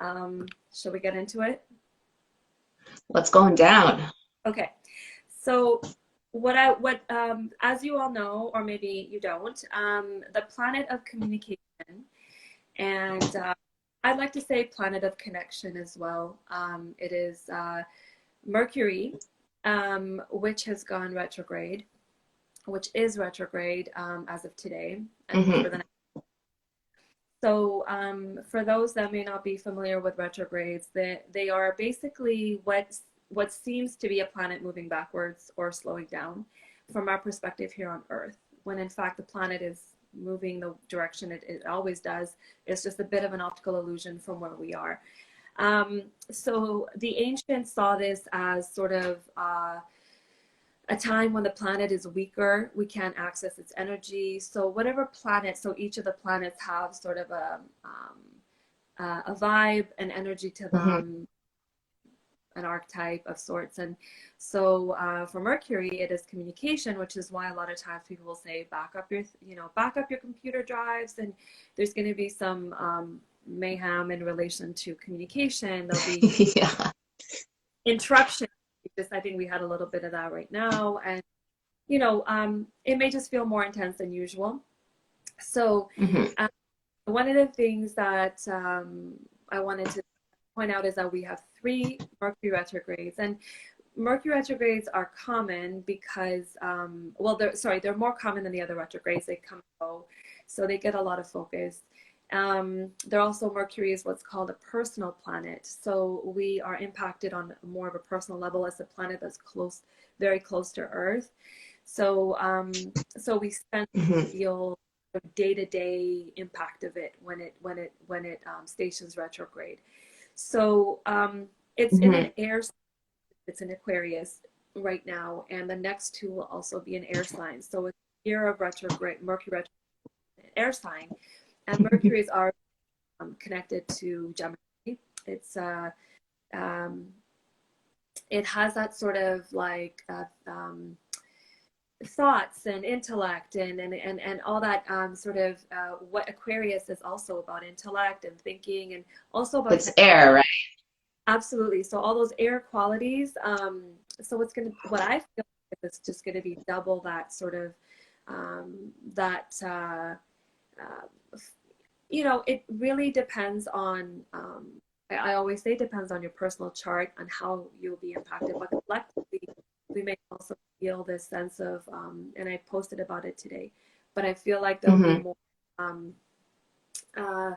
Shall we get into it? What's going down? Okay. So as you all know, or maybe you don't, the planet of communication, and I'd like to say planet of connection as well. It is Mercury, which has gone retrograde, which is retrograde as of today, and for Hmm. the so for those that may not be familiar with retrogrades, they are basically what seems to be a planet moving backwards or slowing down from our perspective here on Earth, when in fact the planet is moving the direction it always does. It's just a bit of an optical illusion from where we are. So the ancients saw this as sort of a time when the planet is weaker, we can't access its energy. So whatever planet, so each of the planets have sort of a vibe, an energy to Hmm. them, an archetype of sorts. And so for Mercury, it is communication, which is why a lot of times people will say back up your computer drives, and there's going to be some mayhem in relation to communication. There'll be Yeah. interruption. Just I think we had a little bit of that right now, and it may just feel more intense than usual. So, Hmm. um, one of the things that I wanted to point out is that we have three Mercury retrogrades, and Mercury retrogrades are common because, they're more common than the other retrogrades. They come and go, so they get a lot of focus. They're also Mercury is what's called a personal planet, so we are impacted on more of a personal level as a planet that's close, very close to Earth. So we spend Hmm. feel the day-to-day impact of it when it stations retrograde. So it's in Hmm. an air, it's in Aquarius right now, and the next two will also be an air sign. So it's a year of retrograde, Mercury retrograde, air sign, and Mercury is already connected to Gemini. It's um, it has that sort of like thoughts and intellect and all that sort of what Aquarius is also about intellect and thinking and also about It's technology. air, right? Absolutely. So all those air qualities. So what I feel like it's just gonna be double that sort of that it really depends on I always say it depends on your personal chart and how you'll be impacted, but collectively we may also feel this sense of and I posted about it today, but I feel like there'll be Hmm. more um, uh,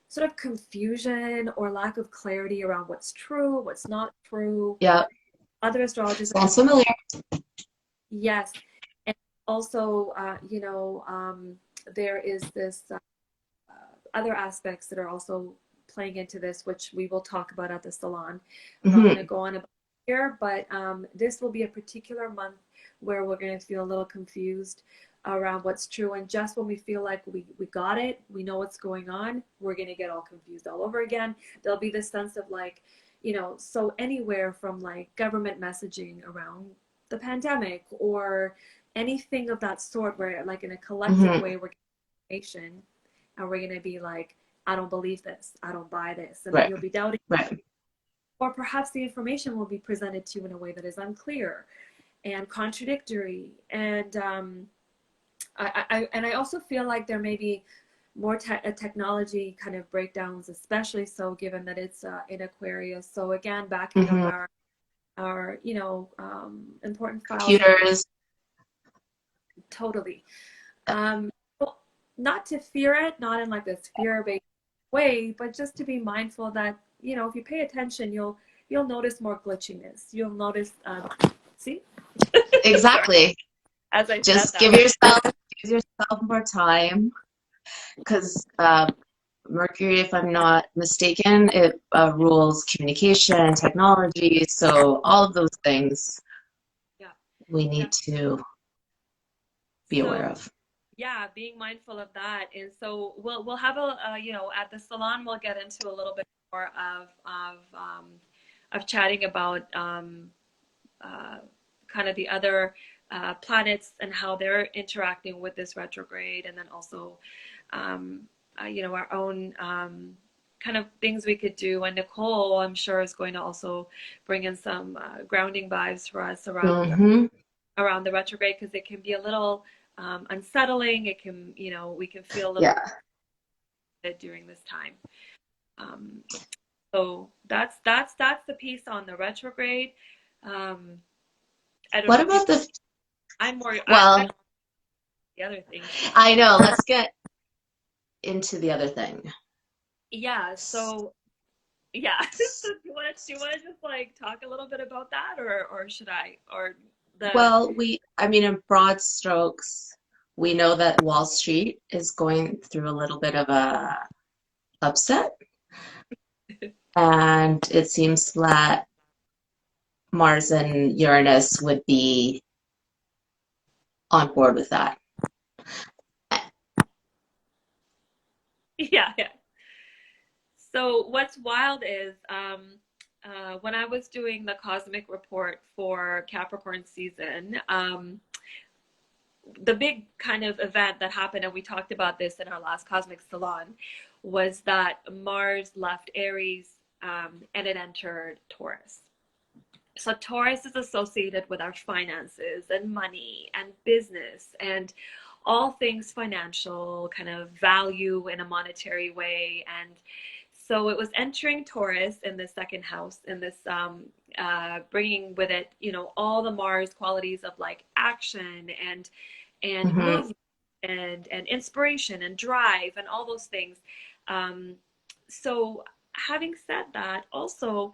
sort of confusion or lack of clarity around what's true, what's not true. Yeah. Other astrologers are going Sounds familiar. yes, and also there is this other aspects that are also playing into this, which we will talk about at the salon. I'm not going to Hmm. go on about here, but this will be a particular month where we're going to feel a little confused around what's true. And just when we feel like we got it, we know what's going on, we're going to get all confused all over again. There'll be this sense of like, so anywhere from like government messaging around the pandemic or anything of that sort, where like in a collective Hmm. way, we're getting information and we're going to be like, I don't believe this, I don't buy this, and then Right. you'll be doubting, Right. or perhaps the information will be presented to you in a way that is unclear and contradictory. And I also feel like there may be more technology kind of breakdowns, especially so given that it's in Aquarius. So again, backing up Hmm. our important files and Computers. totally. Well, not to fear it, not in like this fear-based way, but just to be mindful that if you pay attention, you'll notice more glitchiness. You'll notice. See, sorry, Exactly. as I said Just that. give yourself more time because Mercury, if I'm not mistaken, it rules communication, technology. So all of those things Yeah, we yeah. need to be aware So of. yeah, being mindful of that, and so we'll have a at the salon we'll get into a little bit more of chatting about uh, kind of the other planets and how they're interacting with this retrograde, and then also our own kind of things we could do. And Nicole, I'm sure, is going to also bring in some grounding vibes for us Mm-hmm. around the retrograde, because it can be a little unsettling. It can, we can feel a little Yeah. bit during this time. Um, so that's the piece on the retrograde. Um, I don't What know if you. about the, I'm more. I well, the other things. I know, let's get into the other thing. Yeah. So yeah. So do you want to just like talk a little bit about that, or should I, or the Well, I mean, in broad strokes, we know that Wall Street is going through a little bit of a upset, and it seems that Mars and Uranus would be on board with that. yeah, yeah. So what's wild is when I was doing the cosmic report for Capricorn season, the big kind of event that happened, and we talked about this in our last cosmic salon, was that Mars left Aries and it entered Taurus. So Taurus is associated with our finances and money and business and all things financial, kind of value in a monetary way. And so it was entering Taurus in the second house, in this bringing with it, all the Mars qualities of like action and Mm-hmm. movement and inspiration and drive and all those things. Um, so having said that, also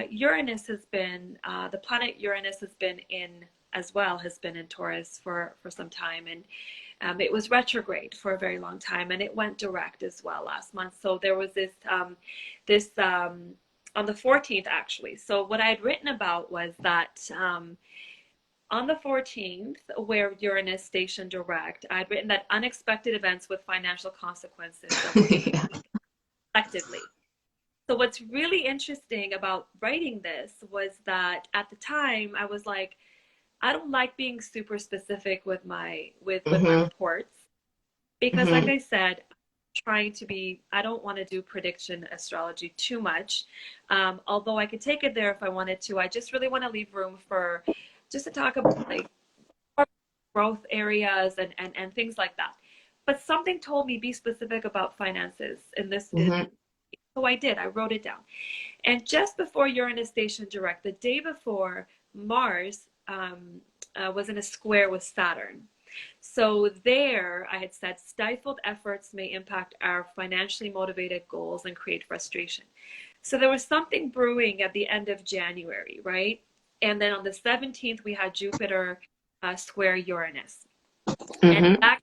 Uranus has been the planet Uranus has been in as well, has been in Taurus for some time, and it was retrograde for a very long time, and it went direct as well last month. So there was this on the 14th actually. So what I had written about was that on the 14th, where Uranus stationed direct, I'd written that unexpected events with financial consequences Yeah. collectively. So what's really interesting about writing this was that at the time I was like, I don't like being super specific with my Mm-hmm. reports, because like Mm-hmm. I said, I don't want to do prediction astrology too much. Although I could take it there if I wanted to. I just really want to leave room for just to talk about like growth areas and things like that. But something told me be specific about finances in this. Mm-hmm. So I did. I wrote it down. And just before Uranus station direct, the day before, Mars was in a square with Saturn. So there, I had said, stifled efforts may impact our financially motivated goals and create frustration. So there was something brewing at the end of January, right? And then on the 17th, we had Jupiter square Uranus. And Mm-hmm. that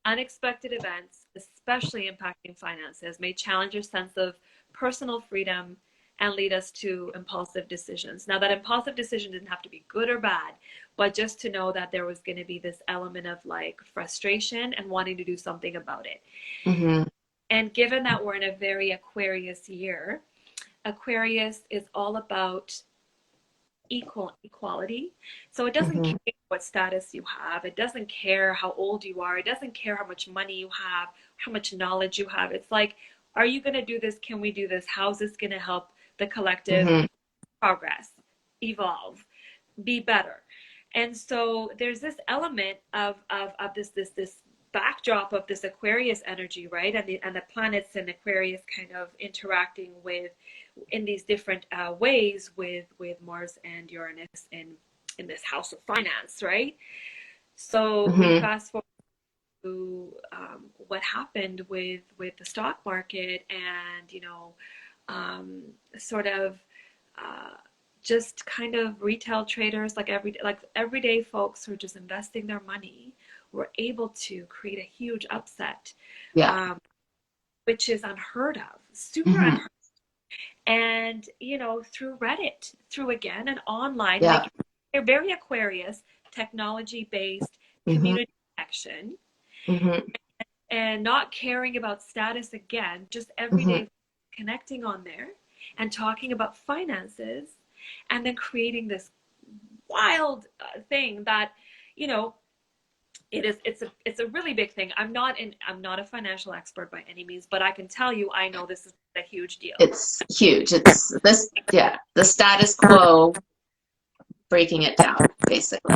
unexpected events, especially impacting finances, may challenge your sense of personal freedom and lead us to impulsive decisions. Now, that impulsive decision didn't have to be good or bad, but just to know that there was going to be this element of like frustration and wanting to do something about it. Mm-hmm. And given that we're in a very Aquarius year, Aquarius is all about equality. So it doesn't Mm-hmm. care what status you have. It doesn't care how old you are. It doesn't care how much money you have, how much knowledge you have. It's like, are you going to do this? Can we do this? How's this going to help the collective Mm-hmm. progress, evolve, be better? And so there's this element of this backdrop of this Aquarius energy, right? And the planets in Aquarius kind of interacting with in these different ways with Mars and Uranus in this house of finance, right? So we Mm-hmm. fast forward to what happened with the stock market, and um, sort of uh, just kind of retail traders, like everyday folks who are just investing their money, were able to create a huge upset, Yeah. um, which is unheard of, super Mm-hmm. unheard. And through Reddit, through again an online, Yeah. like they're very Aquarius, technology based Mm-hmm. community connection, Mm-hmm. and not caring about status, again, just Mm-hmm. everyday connecting on there and talking about finances, and then creating this wild thing that you know It's a really big thing. I'm not a financial expert by any means, but I can tell you I know this is a huge deal. It's huge. It's this, yeah, the status quo breaking it down, basically.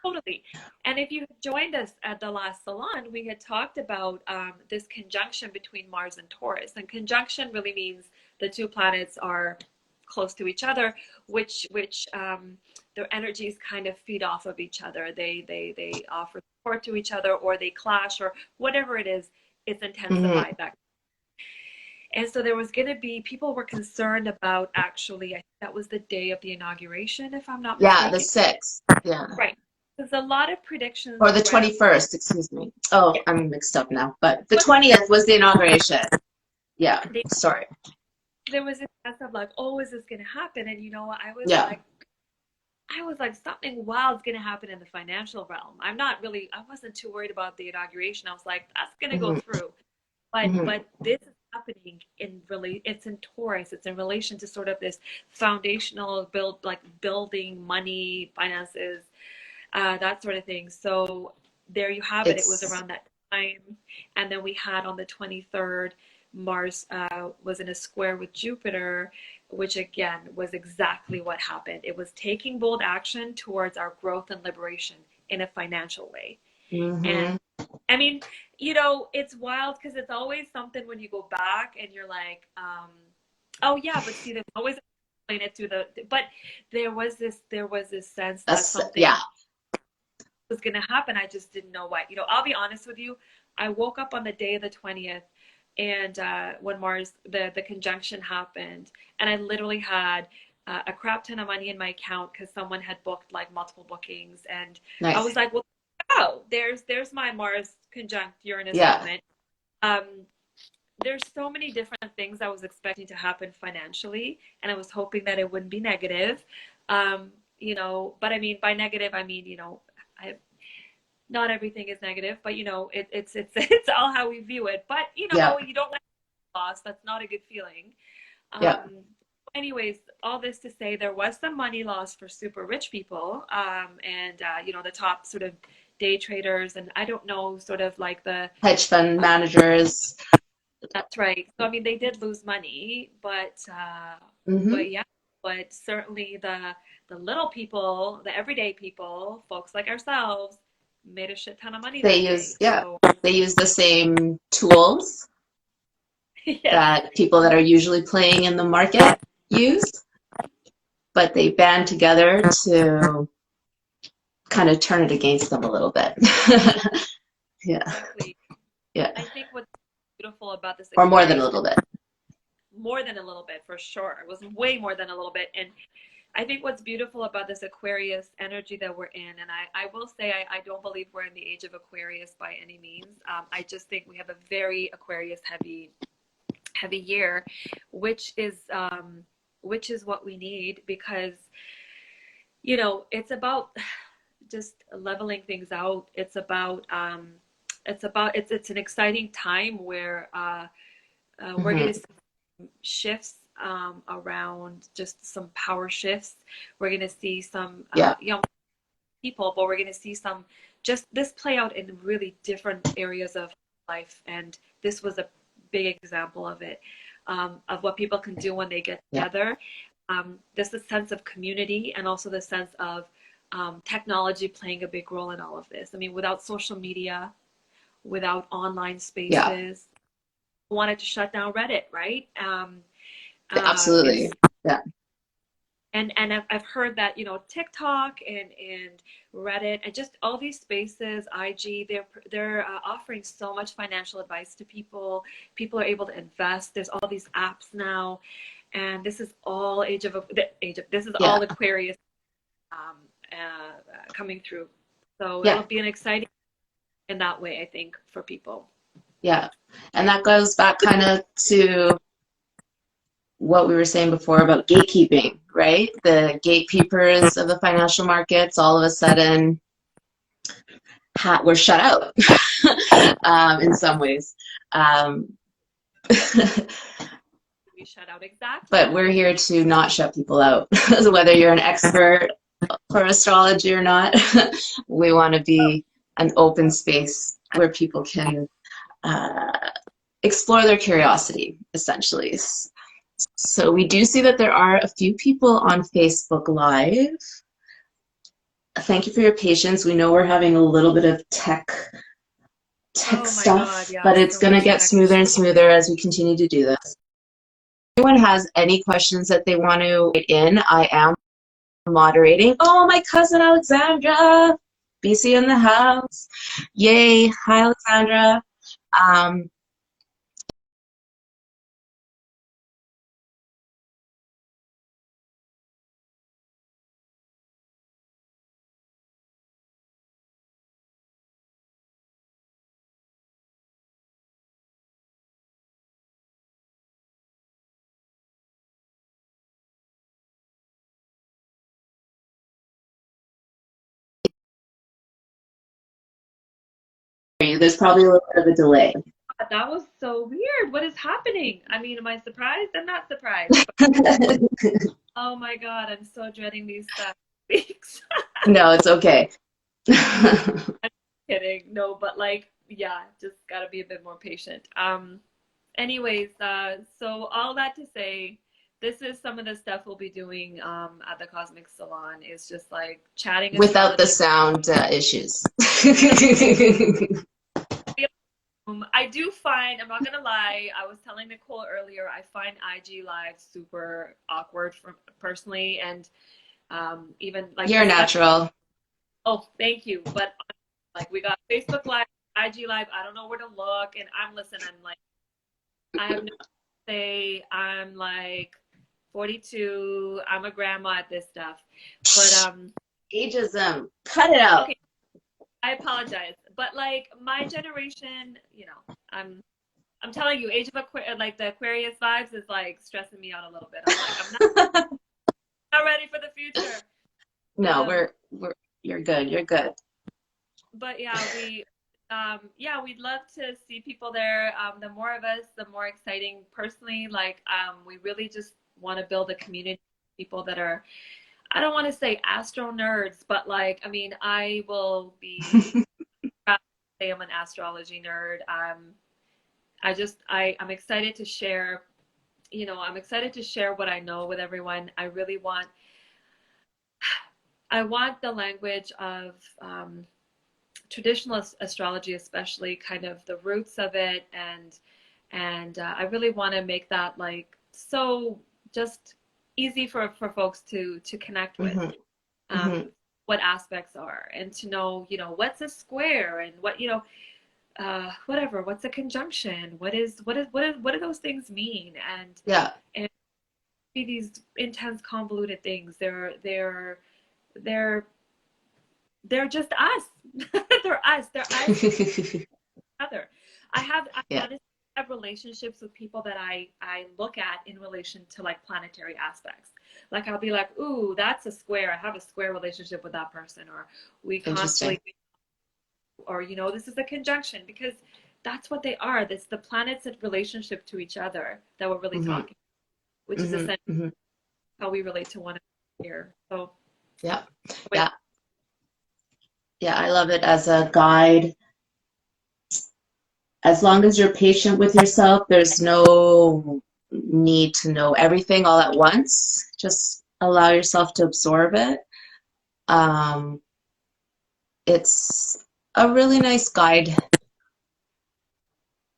Totally. And if you joined us at the last Salon, we had talked about this conjunction between Mars and Taurus. And conjunction really means the two planets are close to each other, which their energies kind of feed off of each other. They offer support to each other, or they clash, or whatever it is. It's intensified that. And so there was going to be, people were concerned about, actually, I think that was the day of the inauguration, if I'm not mistaken. Yeah, the 6th. Yeah. Right. There's a lot of predictions. Or the 21st, excuse me. Oh, yeah. I'm mixed up now. But the 20th was the inauguration. Yeah, sorry. There was a sense of like, oh, is this going to happen? And you know what? I was like, something wild's going to happen in the financial realm. I wasn't too worried about the inauguration. I was like, that's going to go through. But this is happening it's in Taurus. It's in relation to sort of this foundational building money, finances, that sort of thing. So there you have it. It was around that time. And then we had on the 23rd, Mars was in a square with Jupiter, which again was exactly what happened. It was taking bold action towards our growth and liberation in a financial way. And I mean, you know, it's wild because it's always something when you go back and you're like, oh yeah, but see, there's always explain it to but there was this sense that something was going to happen. I just didn't know what. You know, I'll be honest with you. I woke up on the day of the 20th, and when Mars, the conjunction happened, and I literally had a crap ton of money in my account because someone had booked like multiple bookings, and I was like, well, oh, there's my Mars conjunct Uranus moment. There's so many different things I was expecting to happen financially, and I was hoping that it wouldn't be negative. You know, but I mean, by negative, I mean, you know, not everything is negative, but you know, it's all how we view it. But you know, you don't like loss. That's not a good feeling. Anyways, all this to say, there was some money lost for super rich people, and you know, the top sort of day traders, and I don't know, sort of like the hedge fund managers. That's right. So I mean, they did lose money, but but certainly the little people, the everyday people, folks like ourselves, made a shit ton of money. They use they use the same tools that people that are usually playing in the market use, but they band together to kind of turn it against them a little bit. Exactly. I think what's beautiful about this, or more than a little bit. More than a little bit, for sure. It was way more than a little bit. And I think what's beautiful about this Aquarius energy that we're in, and I will say I don't believe we're in the age of Aquarius by any means. I just think we have a very Aquarius heavy year, which is what we need, because you know, it's about just leveling things out. It's an exciting time where we're going to see shifts around, just some power shifts. We're going to see some young people, but we're going to see some just this play out in really different areas of life. And this was a big example of it, of what people can do when they get together. There's a sense of community, and also the sense of technology playing a big role in all of this. I mean, without social media, without online spaces, wanted to shut down Reddit, right? Absolutely. And I've heard that, you know, TikTok and Reddit and just all these spaces, IG, they're offering so much financial advice to people. People are able to invest. There's all these apps now, and this is all all Aquarius coming through. So it'll be an exciting in that way, I think, for people. Yeah, and that goes back kind of to what we were saying before about gatekeeping, right? The gatekeepers of the financial markets all of a sudden were shut out in some ways. We shut out, exactly. But we're here to not shut people out. Whether you're an expert for astrology or not, we want to be an open space where people can explore their curiosity, essentially. So we do see that there are a few people on Facebook Live. Thank you for your patience. We know we're having a little bit of tech Oh my stuff, God, yeah, but it's so going to much get tech smoother and issues. smoother as we continue to do this. If anyone has any questions that they want to write in, I am moderating. Oh, my cousin Alexandra, BC in the house. Yay. Hi, Alexandra. There's probably a little bit of a delay. That was so weird. What is happening? I mean, am I surprised? I'm not surprised. Oh my God, I'm so dreading these weeks. No, it's okay. I'm kidding. No, but like, yeah, just gotta be a bit more patient. Anyways, so all that to say, this is some of the stuff we'll be doing at the Cosmic Salon is just like chatting Without the astrology. sound issues. I do find, I'm not gonna lie, I was telling Nicole earlier, I find IG Live super awkward for personally, and even like You're natural. oh, thank you. But like we got Facebook Live, IG Live, I don't know where to look, and I'm listening, I'm like, I have no say, I'm like 42, I'm a grandma at this stuff. But Ageism. Cut it out. okay, I apologize. But like my generation, you know, I'm telling you, age of like the Aquarius vibes is like stressing me out a little bit. I'm like, I'm not ready for the future. No, you're good. You're good. But yeah, yeah, we'd love to see people there. The more of us, the more exciting. Personally, like, we really just want to build a community of people that are, I don't want to say astro nerds, but like, I mean, I will be proud to say I'm an astrology nerd. I'm excited to share, you know, I'm excited to share what I know with everyone. I want the language of traditional astrology, especially kind of the roots of it, and I really want to make that like so just easy for folks to connect with. Mm-hmm. Um, Mm-hmm. what aspects are, and to know, you know, what's a square, and what, you know, whatever, what's a conjunction, what do those things mean, Yeah. and these intense convoluted things, they're they're just us. They're us other. I Yeah. honestly have relationships with people that I look at in relation to like planetary aspects. Like I'll be like, ooh, that's a square. I have a square relationship with that person, or we Interesting. constantly, or you know, this is a conjunction, because that's what they are. This the planets' relationship to each other that we're really Mm-hmm. talking, which is Mm-hmm. essentially Mm-hmm. how we relate to one another here. So, Yeah. wait, Yeah. Yeah. I love it as a guide. As long as you're patient with yourself, there's no need to know everything all at once. Just allow yourself to absorb it. Um, it's a really nice guide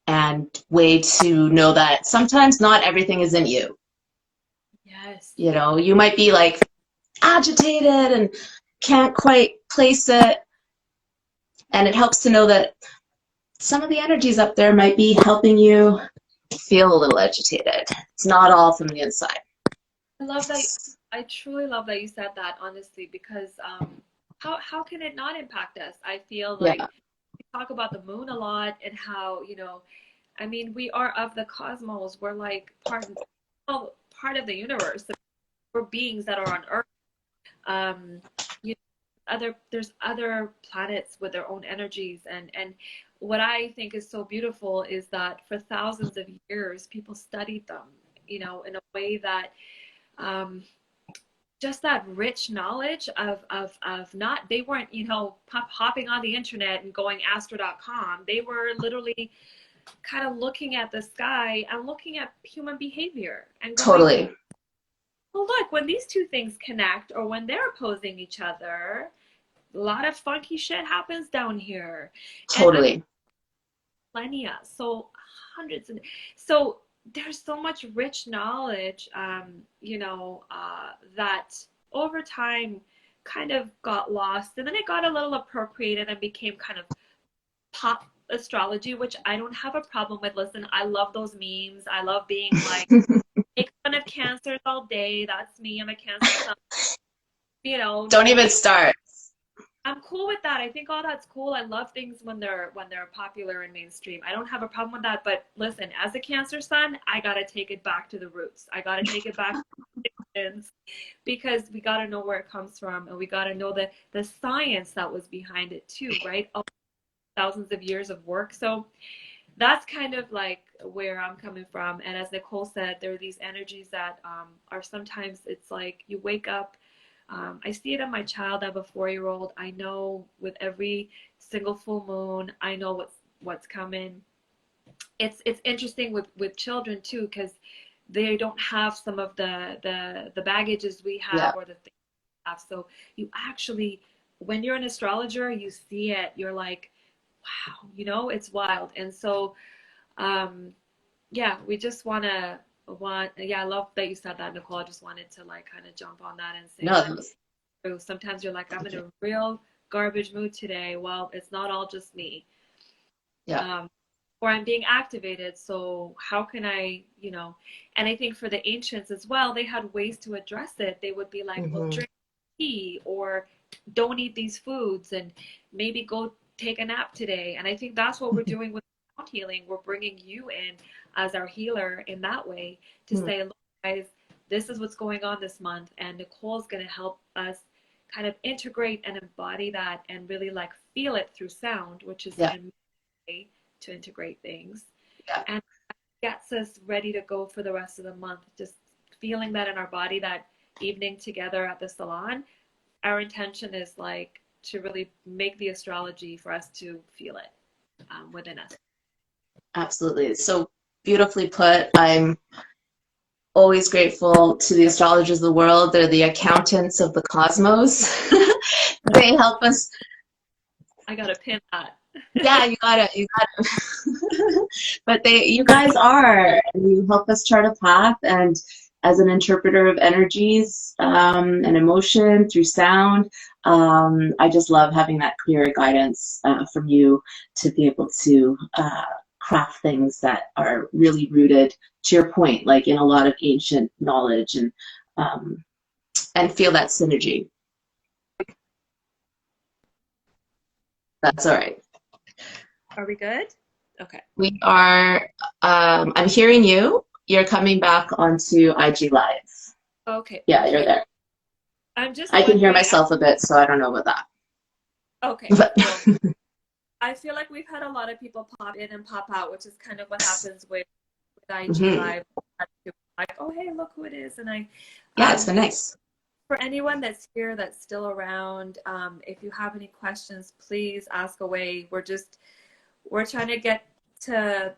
and way to know that sometimes not everything is in you. yes, You know, you might be like agitated and can't quite place it. And it helps to know that some of the energies up there might be helping you feel a little agitated. It's not all from the inside. I love that. I truly love that you said that, honestly, because how can it not impact us? I feel like Yeah. we talk about the moon a lot, and how, you know, I mean, we are of the cosmos. We're like part of the universe. We're beings that are on Earth. Um, you know, there's other planets with their own energies, and what I think is so beautiful is that for thousands of years, people studied them, you know, in a way that um, just that rich knowledge of not, they weren't, you know, hopping on the internet and going astro.com. They were literally kind of looking at the sky and looking at human behavior and going, Totally. well, look, when these two things connect or when they're opposing each other, a lot of funky shit happens down here. And I'm Totally. millennia, so hundreds and so there's so much rich knowledge, you know, that over time kind of got lost, and then it got a little appropriated and became kind of pop astrology, which I don't have a problem with. Listen, I love those memes. I love being like, make fun of cancers all day. That's me. I'm a cancer son. You know, Don't even start. I'm cool with that. I think all that's cool. I love things when they're popular and mainstream. I don't have a problem with that. But listen, as a Cancer sun, I gotta take it back to the roots. I gotta take it back to the origins, because we gotta know where it comes from, and we gotta know the science that was behind it too, right? All thousands of years of work. So that's kind of like where I'm coming from. And as Nicole said, there are these energies that are sometimes, it's like you wake up. I see it in my child. I have a 4-year-old. I know with every single full moon, I know what's coming. It's interesting with children too, because they don't have some of the baggages we Yeah. have, or the things we have. So you actually, when you're an astrologer, you see it. You're like, wow, you know, it's wild. And so, yeah, we just yeah, I love that you said that, Nicole. I just wanted to like kind of jump on that and say No, that that was, sometimes you're like, I'm thank in a you. real garbage mood today. Well, it's not all just me. Yeah. Or I'm being activated. So how can I, you know, and I think for the ancients as well, they had ways to address it. They would be like, well, Hmm. drink tea, or don't eat these foods, and maybe go take a nap today. And I think that's what we're doing with sound healing. We're bringing you in as our healer in that way to say, look, guys, this is what's going on this month. And Nicole's going to help us kind of integrate and embody that and really like feel it through sound, which is Yeah. a way to integrate things. Yeah. And gets us ready to go for the rest of the month. Just feeling that in our body, that evening together at the salon, our intention is like to really make the astrology for us to feel it within us. Absolutely. So beautifully put. I'm always grateful to the astrologers of the world. They're the accountants of the cosmos. They help us. I gotta pin that. Yeah, you gotta. But you guys are, and you help us chart a path. And as an interpreter of energies and emotion through sound, I just love having that clear guidance from you to be able to craft things that are really rooted, to your point, like in a lot of ancient knowledge, and feel that synergy. That's all right. Are we good? Okay. We are, I'm hearing you. You're coming back onto IG Live. Okay, Yeah, you're perfect. there. I'm just I can hear wondering. myself a bit, so I don't know about that. Okay, But cool. I feel like we've had a lot of people pop in and pop out, which is kind of what happens with IG mhm. Live. Like, oh hey, look who it is, and Yeah, it's um, been nice. for anyone that's here that's still around, if you have any questions, please ask away. We're trying to get to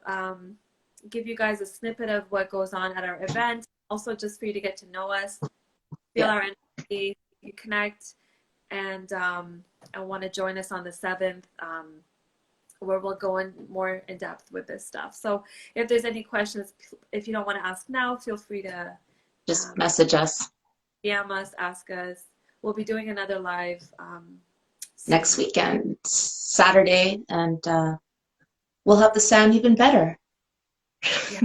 give you guys a snippet of what goes on at our event. Also, just for you to get to know us, feel Yeah, our energy, you connect, and want to join us on the 7th, where we'll go in more in depth with this stuff. So if there's any questions, if you don't want to ask now, feel free to just message us DM us, ask us. We'll be doing another live next soon. weekend, Saturday, and we'll have the sound even better. Yeah.